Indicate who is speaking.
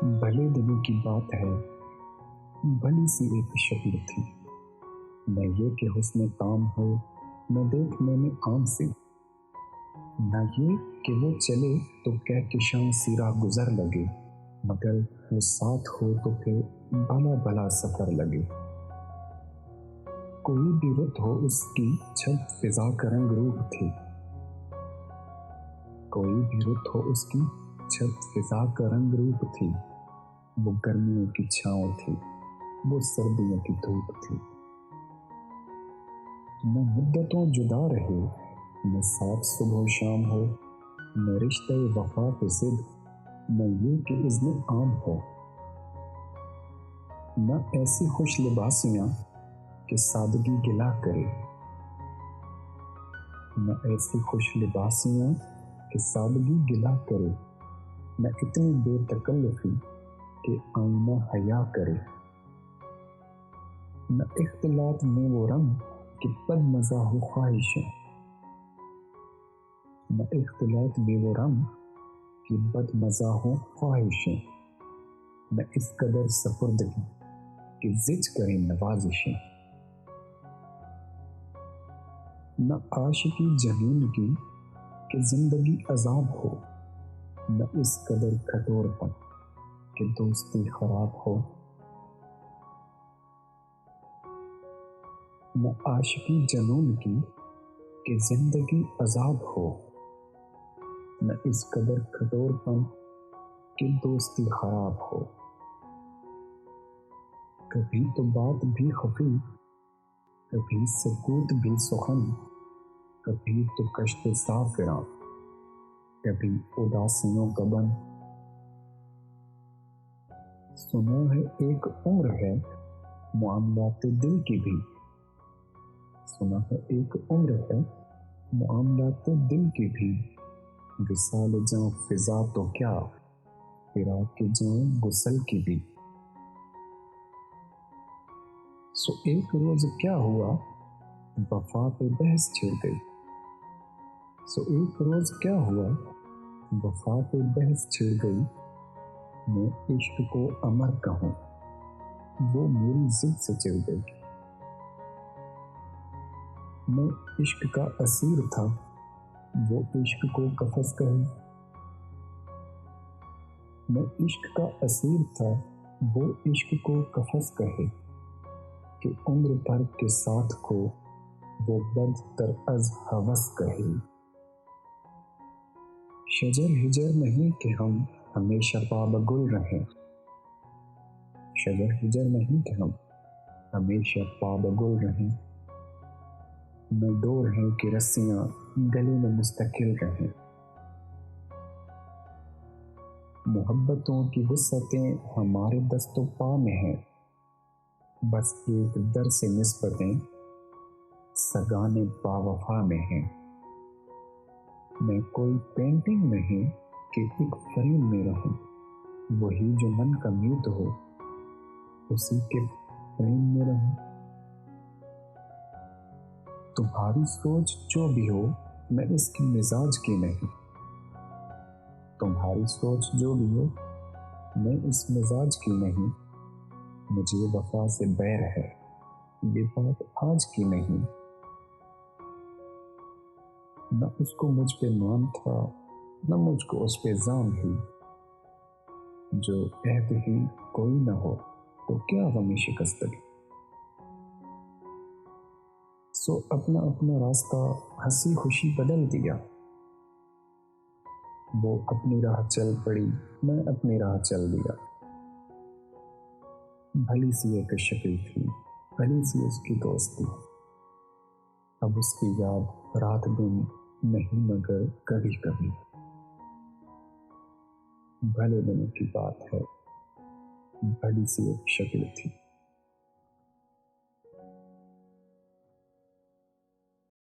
Speaker 1: भले दिनों की बात है, भली सी एक शक्ल थी। न ये कि हुस्न काम हो, न देखने में आम सी। न ये कि वो चले तो कहकशां सिरा गुजर लगे, मगर वो साथ हो तो फिर भला भला सफर लगे। कोई भी रुत हो उसकी छत फिजा का रंग रूप थी। कोई भी रुत हो उसकी छत फिजा का रंग रूप थी। वो गर्मियों की छाँव थी, वो सर्दियों की धूप थी। न मुद्दतों जुदा रहे, न साथ सुबह शाम हो, न रिश्ते वफा पे जिद, न ये कि इज़्न आम हो। न ऐसी खुश लिबासियाँ कि सादगी गिला करे, न ऐसी खुश लिबासियाँ कि सादगी गिला करे, न इतनी बेतकल्लुफ़ी कि आईना हया करे। न इख्तिलात में वो रंग कि बदमज़ा हो ख्वाहिशें, न इख्तिलात में वो रंग कि बदमज़ा हो ख्वाहिशें, न इस कदर सपुर्दगी कि ज़िद करें नवाजिशें। न आशिकी जनीन की कि ज़िंदगी अज़ाब हो, न इस कदर कठोरपन कि दोस्ती खराब हो। न आशिकी जनून की कि ज़िंदगी अज़ाब हो, न इस कदर कठोरपन कि दोस्ती खराब हो। कभी तो बात भी खफी, कभी सकूत भी सुखन, कभी तो कश्ते साफिरां, कभी उदासियों का बन। सुना है एक उम्र है मामलाते दिल की भी, सुना है एक उम्र है मामलाते दिल की भी। विसाल जाऊं फिजा तो क्या, फिरा के जाऊं गुसल की भी। सो एक रोज क्या हुआ, वफा पे बहस छिड़ गई। सो एक रोज क्या हुआ, वफा पे बहस छिड़ गई। मैं इश्क को अमर कहूं, वो मेरी जिद से चिढ़ गई। मैं इश्क का असीर था, वो इश्क को कफस कहे। मैं इश्क का असीर था, वो इश्क को कफस कहे। कि उम्र भर के साथ को वो बदतर अज हवस कहे। शजर हिजर नहीं कि हम हमेशा पाबगुल रहें, शजर हिजर नहीं कि हम हमेशा पाबगुल रहें। न डोर है कि रस्सियां गले में मुस्तकिल रहें। मोहब्बतों की वुसअतें हमारे दस्तों पा में हैं, बस एक दर से निस्बतें सगाने बावफा में हैं। मैं कोई पेंटिंग नहीं कि एक फ्रेम में रहूं, वही जो मन का मीत हो उसी के प्रेम में रहूं। तुम्हारी सोच जो भी हो, मैं इसकी मिजाज की नहीं। तुम्हारी सोच जो भी हो, मैं इस मिजाज की नहीं। मुझे वफा से बैर है, ये बात आज की नहीं। न उसको मुझ पे मान था, न मुझको उस पे जान ही। जो कहत ही कोई न हो तो क्या गमी शिकस्तगी। सो अपना अपना रास्ता हंसी खुशी बदल दिया। वो अपनी राह चल पड़ी, मैं अपनी राह चल दिया। भली सी एक शक्ल थी, भली सी उसकी दोस्ती। अब उसकी याद रात दिन नहीं मगर कभी कभी। भले दिनों की बात है, भली सी एक शक्ल थी।